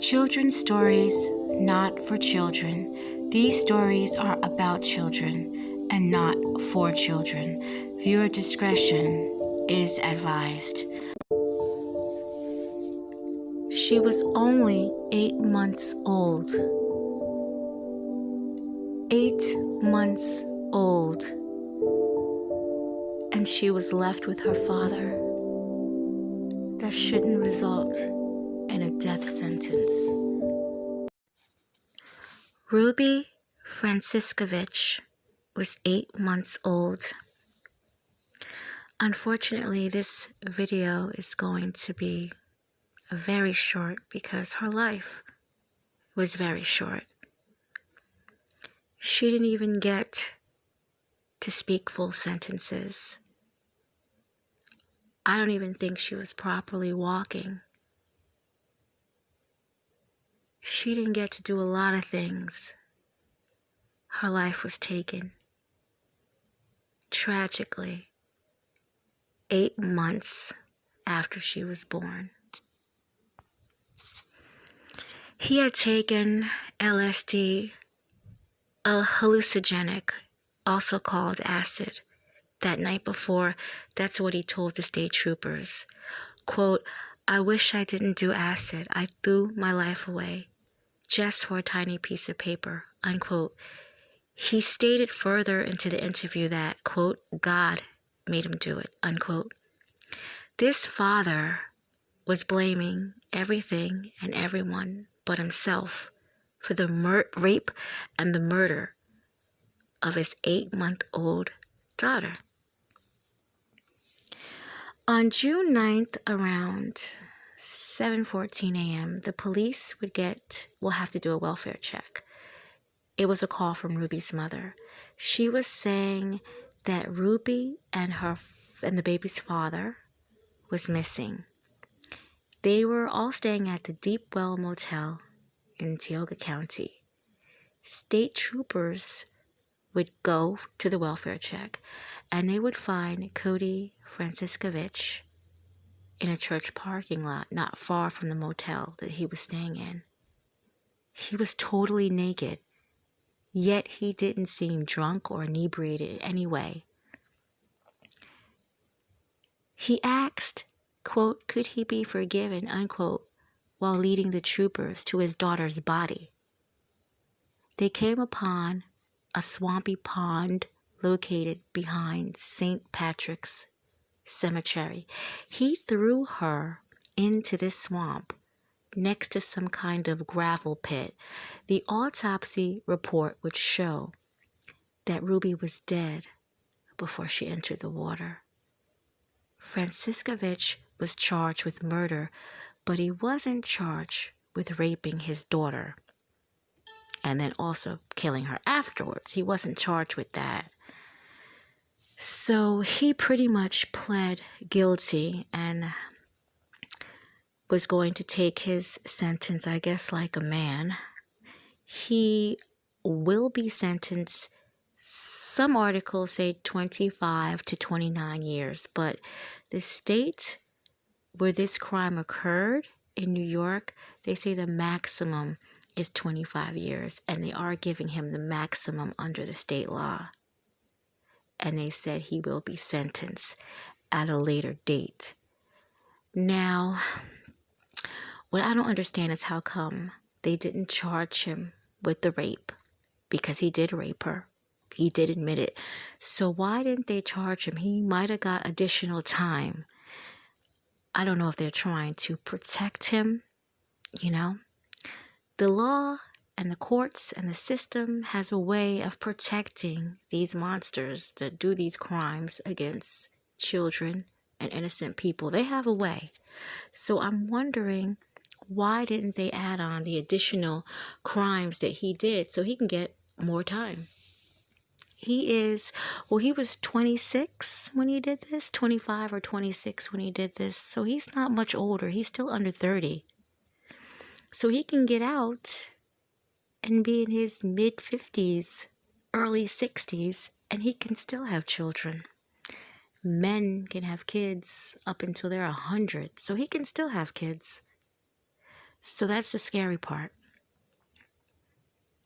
Children's stories, not for children. These stories are about children and not for children. Viewer discretion is advised. She was only 8 months old. 8 months old. And she was left with her father. That shouldn't result in a death sentence. Ruby Franciscovich was 8 months old. Unfortunately, this video is going to be very short because her life was very short. She didn't even get to speak full sentences. I don't even think she was properly walking. She didn't get to do a lot of things. Her life was taken tragically 8 months after she was born. He had taken LSD, a hallucinogenic, also called acid, that night before. That's what he told the state troopers. Quote, "I wish I didn't do acid. I threw my life away just for a tiny piece of paper," unquote. He stated further into the interview that, quote, "God made him do it," unquote. This father was blaming everything and everyone but himself for the rape and the murder of his 8-month-old daughter. On June 9th, around 7:14 a.m., the police will have to do a welfare check. It was a call from Ruby's mother. She was saying that Ruby and the baby's father was missing. They were all staying at the Deep Well Motel in Tioga County. State troopers would go to the welfare check, and they would find Cody Franciscovich in a church parking lot not far from the motel that he was staying in. He was totally naked, yet he didn't seem drunk or inebriated in any way. He asked, quote, could he be forgiven, unquote, while leading the troopers to his daughter's body. They came upon a swampy pond located behind St. Patrick's Cemetery. He threw her into this swamp next to some kind of gravel pit. The autopsy report would show that Ruby was dead before she entered the water. Franciscovich was charged with murder, but he wasn't charged with raping his daughter and then also killing her afterwards. He wasn't charged with that. So he pretty much pled guilty and was going to take his sentence, I guess, like a man. He will be sentenced, some articles say 25 to 29 years, but the state where this crime occurred in New York, they say the maximum is 25 years, and they are giving him the maximum under the state law. And they said he will be sentenced at a later date. Now, what I don't understand is how come they didn't charge him with the rape, because he did rape her. He did admit it. So why didn't they charge him? He might have got additional time. I don't know if they're trying to protect him, you know. The law and the courts and the system has a way of protecting these monsters that do these crimes against children and innocent people. They have a way. So I'm wondering, why didn't they add on the additional crimes that he did so he can get more time? He was 26 when he did this, 25 or 26 when he did this. So he's not much older. He's still under 30. So he can get out and be in his mid-50s, early 60s, and he can still have children. Men can have kids up until they're 100, so he can still have kids. So that's the scary part.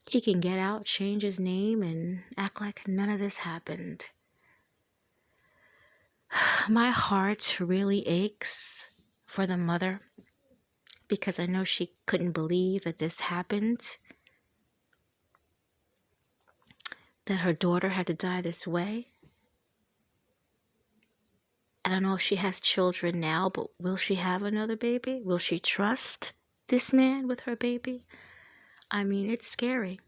He can get out, change his name, and act like none of this happened. My heart really aches for the mother because I know she couldn't believe that this happened, that her daughter had to die this way. I don't know if she has children now, but will she have another baby? Will she trust this man with her baby? I mean, it's scary.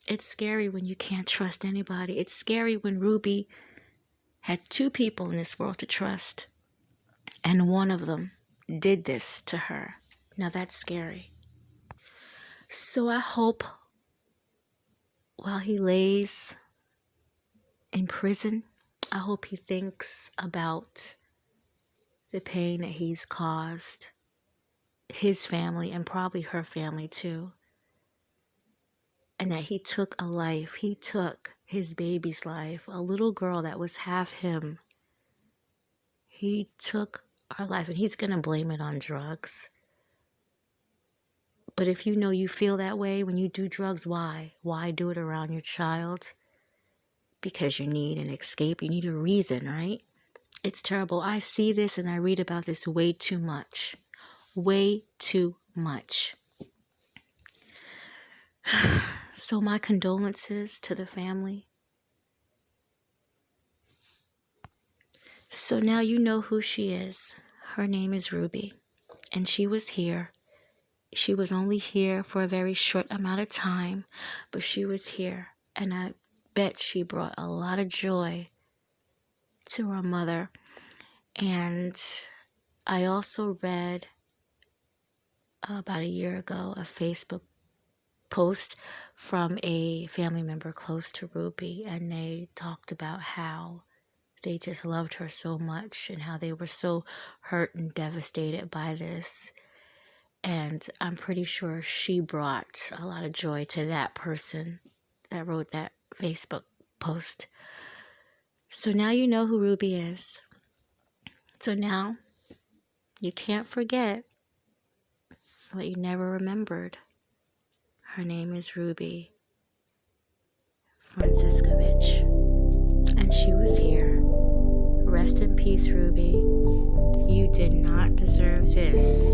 It's scary when you can't trust anybody. It's scary when Ruby had two people in this world to trust, and one of them did this to her. Now that's scary. So I hope while he lays in prison, I hope he thinks about the pain that he's caused his family and probably her family too. And that he took a life. He took his baby's life, a little girl that was half him. He took her life, and he's going to blame it on drugs. But if you know you feel that way when you do drugs, why? Why do it around your child? Because you need an escape. You need a reason, right? It's terrible. I see this and I read about this way too much. Way too much. So my condolences to the family. So now you know who she is. Her name is Ruby. And she was here. She was only here for a very short amount of time, but she was here. And I bet she brought a lot of joy to her mother. And I also read about a year ago a Facebook post from a family member close to Ruby, and they talked about how they just loved her so much and how they were so hurt and devastated by this. And I'm pretty sure she brought a lot of joy to that person that wrote that Facebook post. So now you know who Ruby is. So now you can't forget what you never remembered. Her name is Ruby Franciscovich. And she was here. Rest in peace, Ruby. You did not deserve this.